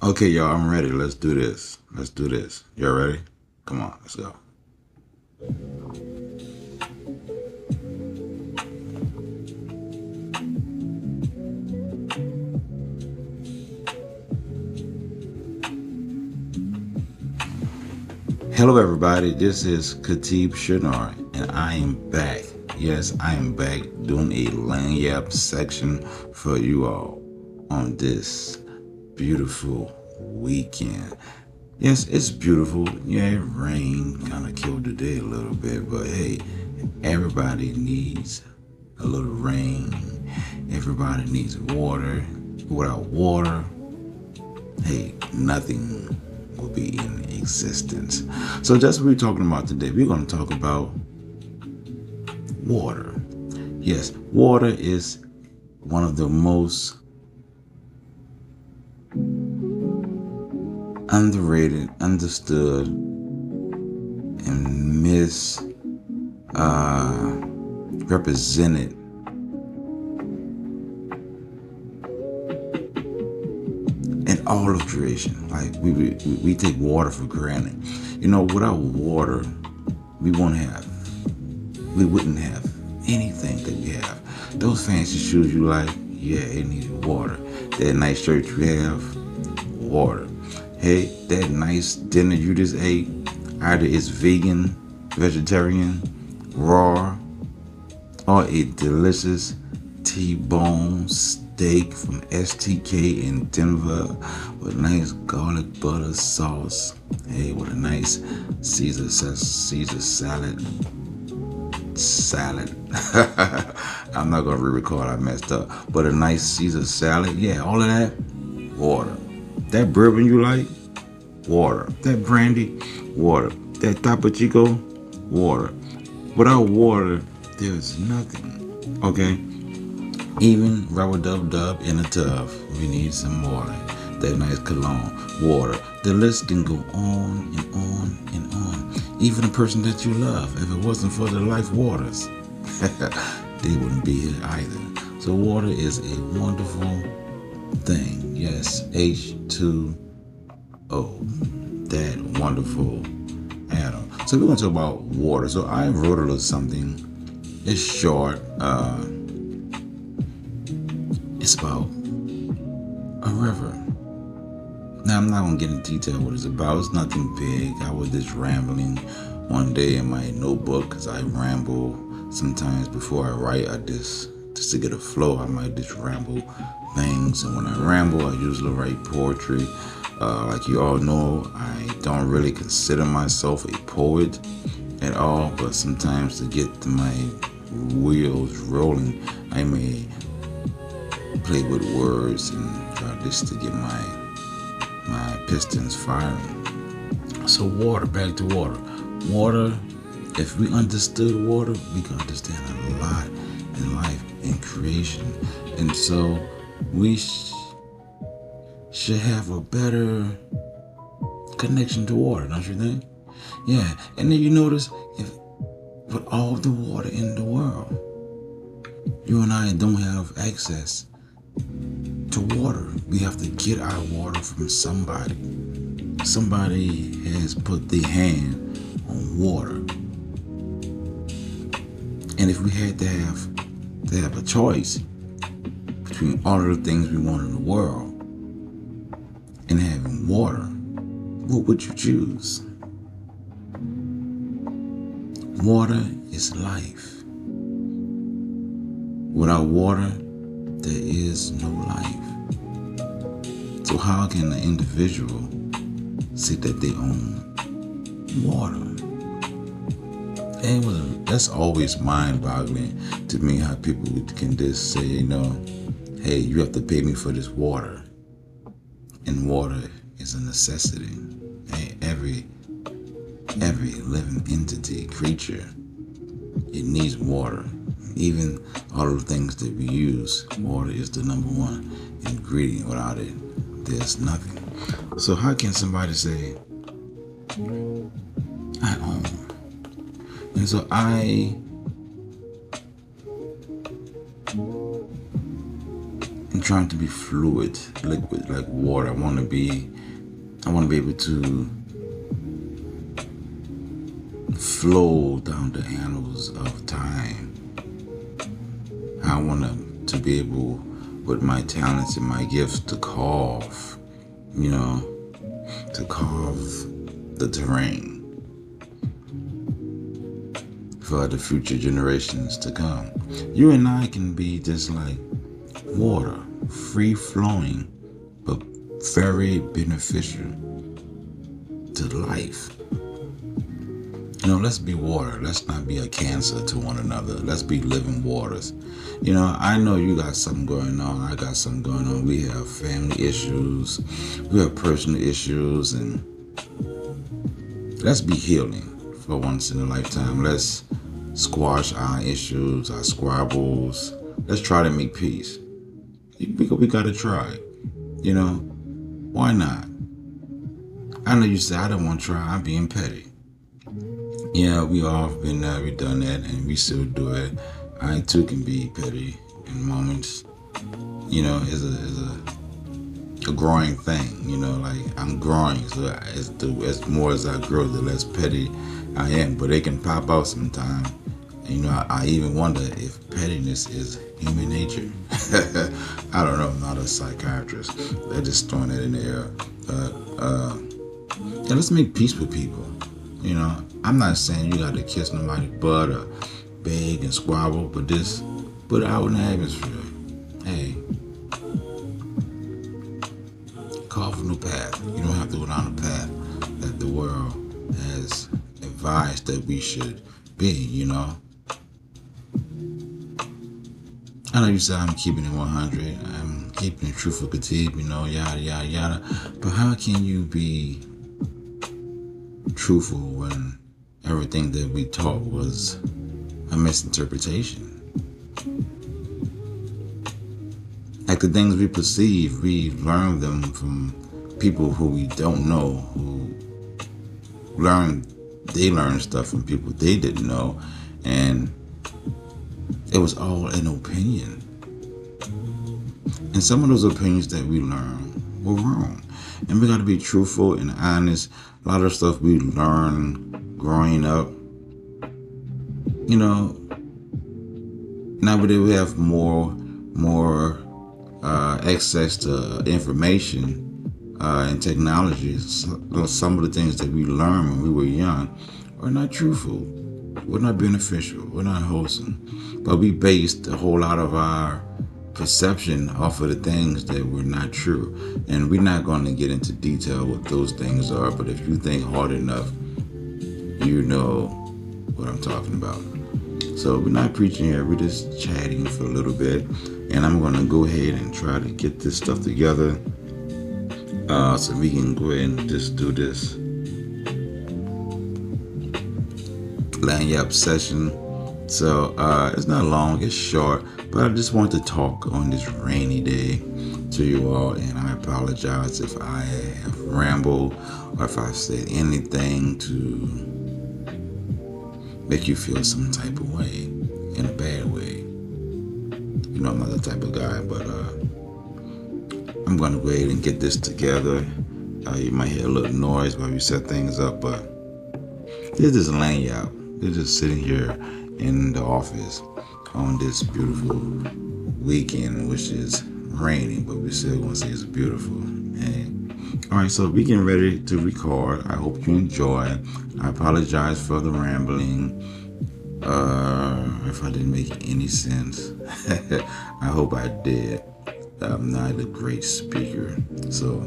Okay, y'all, I'm ready. Let's do this. Let's do this. Y'all ready? Come on, let's go. Hello, everybody. This is Khatib Shinar, and I am back. Yes, I am back doing a lanyard section for you all on this beautiful weekend. Yes, it's beautiful. Yeah, it rained, kind of killed the day a little bit, but hey, everybody needs a little rain. Everybody needs water. Without water, hey, nothing will be in existence. So that's what we're talking about today. We're going to talk about water. Yes, water is one of the most underrated, understood, and misrepresented in all of creation. Like we take water for granted. You know, without water, we wouldn't have anything that we have. Those fancy shoes you like, yeah, it needed water. That nice shirt you have, water. Hey, that nice dinner you just ate, either it's vegan, vegetarian, raw, or a delicious T-bone steak from STK in Denver with nice garlic butter sauce. Hey, with a nice Caesar salad. I'm not gonna re-record. I messed up. But a nice Caesar salad. Yeah, all of that. Water. That bourbon you like? Water. That brandy? Water. That Topo Chico? Water. Without water, there's nothing. Okay? Even rubber dub dub in a tub, we need some water. That nice cologne, water. The list can go on and on and on. Even the person that you love, if it wasn't for the life waters, they wouldn't be here either. So water is a wonderful thing. Yes, H2O. That wonderful atom. So we're going to talk about water. So I wrote a little something. It's short. It's about a river. Now, I'm not going to get into detail what it's about. It's nothing big. I was just rambling one day in my notebook because I ramble sometimes before I write. Just to get a flow, I might just ramble things. And when I ramble, I usually write poetry. Like you all know, I don't really consider myself a poet at all. But sometimes to get my wheels rolling, I may play with words and try just to get my pistons firing. So water, back to water. Water, if we understood water, we could understand a lot in life and creation. And so we should have a better connection to water, don't you think? Yeah, and then you notice if with all the water in the world, you and I don't have access to water. We have to get our water from somebody. Somebody has put their hand on water. And if we had to have a choice between all of the things we want in the world and having water, what would you choose? Water is life. Without water, there is no life. So how can an individual say that they own water? And that's always mind-boggling to me how people can just say, hey, you have to pay me for this water. And water is a necessity. Hey, every living entity, creature, it needs water. Even all of the things that we use, water is the number one ingredient. Without it, there's nothing. So how can somebody say, I own? And so I am trying to be fluid, liquid, like water. I want to be able to flow down the annals of time. I want to be able, with my talents and my gifts, to carve, to carve the terrain for the future generations to come. You and I can be just like water, free flowing, but very beneficial to life. Let's be water. Let's not be a cancer to one another. Let's be living waters. I know you got something going on. I got something going on. We have family issues. We have personal issues. And let's be healing for once in a lifetime. Let's squash our issues, our squabbles. Let's try to make peace. We got to try. Why not? I know you say, I don't want to try. I'm being petty. Yeah, we all have been there, we done that, and we still do it. I too can be petty in moments. It's a growing thing. Like I'm growing, so as more as I grow, the less petty I am. But it can pop out sometime. And, I even wonder if pettiness is human nature. I don't know. I'm not a psychiatrist. They're just throwing that in the air. But let's make peace with people. I'm not saying you got to kiss nobody's butt or beg and squabble, but just put it out in the atmosphere. Hey, carve a new path. You don't have to go down the path that the world has advised that we should be, I know you said I'm keeping it 100. I'm keeping it truthful, Khatib, yada, yada, yada. But how can you be truthful when everything that we taught was a misinterpretation? Like the things we perceive, we learn them from people who we don't know, who they learned stuff from people they didn't know, and it was all an opinion. And some of those opinions that we learned were wrong. And we got to be truthful and honest. A lot of stuff we learn growing up. Nowadays we have more access to information and technology. Some of the things that we learned when we were young are not truthful. We're not beneficial. We're not wholesome. But we based a whole lot of our perception off of the things that were not true. And we're not going to get into detail what those things are, but if you think hard enough, you know what I'm talking about. So we're not preaching here, we're just chatting for a little bit. And I'm going to go ahead and try to get this stuff together so we can go ahead and just do this lanyard session. So it's not long, it's short, but I just want to talk on this rainy day to you all, and I apologize if I have rambled or if I said anything to make you feel some type of way, in a bad way. I'm not that type of guy, but I'm going to go ahead and get this together. You might hear a little noise while we set things up, but this is lanyard. They're just sitting here in the office on this beautiful weekend, which is raining, but we still gonna say it's beautiful. All right, so we getting ready to record. I hope you enjoy. I apologize for the rambling. If I didn't make any sense, I hope I did. I'm not a great speaker, so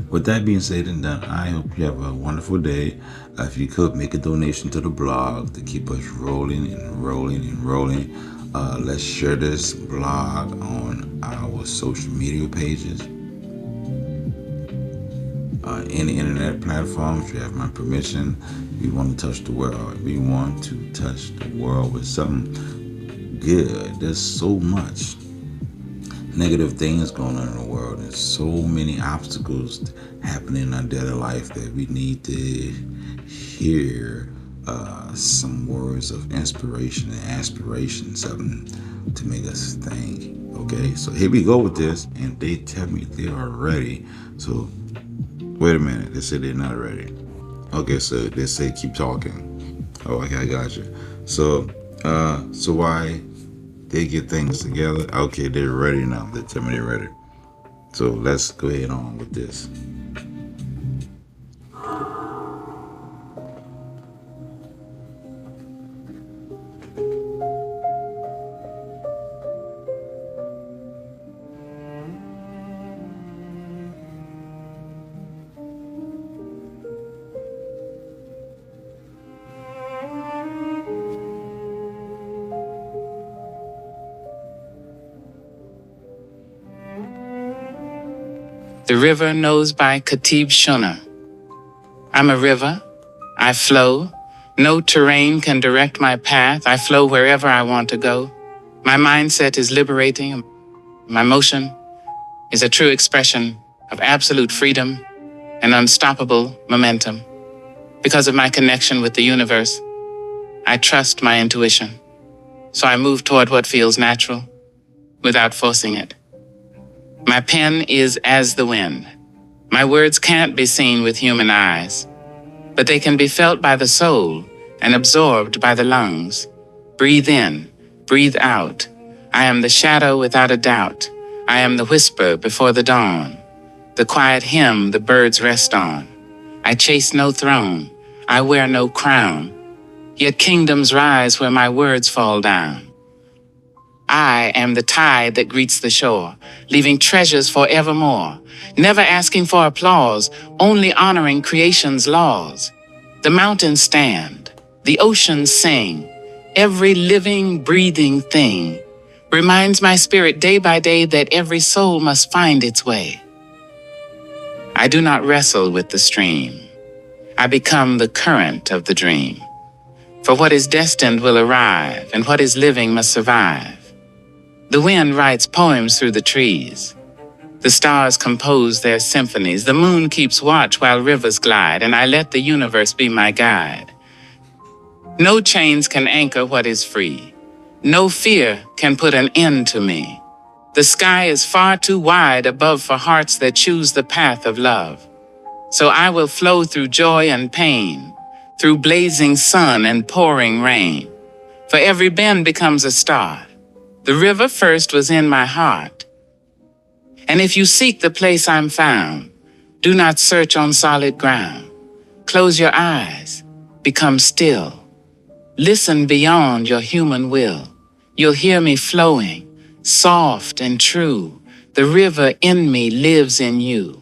with that being said and done, I hope you have a wonderful day. If you could make a donation to the blog to keep us rolling and rolling and rolling. Let's share this blog on our social media pages. Any internet platforms, you have my permission. We want to touch the world. We want to touch the world with something good. There's so much negative things going on in the world, and so many obstacles happening in our daily life that we need to hear some words of inspiration and aspiration, something to make us think. Okay, so here we go with this, and they tell me they are ready. So wait a minute, they said they're not ready. Okay, so they say keep talking. Oh, okay, I got you. So why they get things together? Okay, they're ready now. They tell me they're ready. So let's go ahead on with this. The River Knows by Khatib Shunna. I'm a river. I flow. No terrain can direct my path. I flow wherever I want to go. My mindset is liberating. My motion is a true expression of absolute freedom and unstoppable momentum. Because of my connection with the universe, I trust my intuition. So I move toward what feels natural without forcing it. My pen is as the wind. My words can't be seen with human eyes, but they can be felt by the soul and absorbed by the lungs. Breathe in, breathe out. I am the shadow without a doubt. I am the whisper before the dawn, the quiet hymn the birds rest on. I chase no throne, I wear no crown, yet kingdoms rise where my words fall down. I am the tide that greets the shore, leaving treasures forevermore, never asking for applause, only honoring creation's laws. The mountains stand, the oceans sing, every living, breathing thing reminds my spirit day by day that every soul must find its way. I do not wrestle with the stream. I become the current of the dream. For what is destined will arrive, and what is living must survive. The wind writes poems through the trees. The stars compose their symphonies. The moon keeps watch while rivers glide, and I let the universe be my guide. No chains can anchor what is free. No fear can put an end to me. The sky is far too wide above for hearts that choose the path of love. So I will flow through joy and pain, through blazing sun and pouring rain. For every bend becomes a start. The river first was in my heart. And if you seek the place I'm found, do not search on solid ground. Close your eyes, become still. Listen beyond your human will. You'll hear me flowing, soft and true. The river in me lives in you.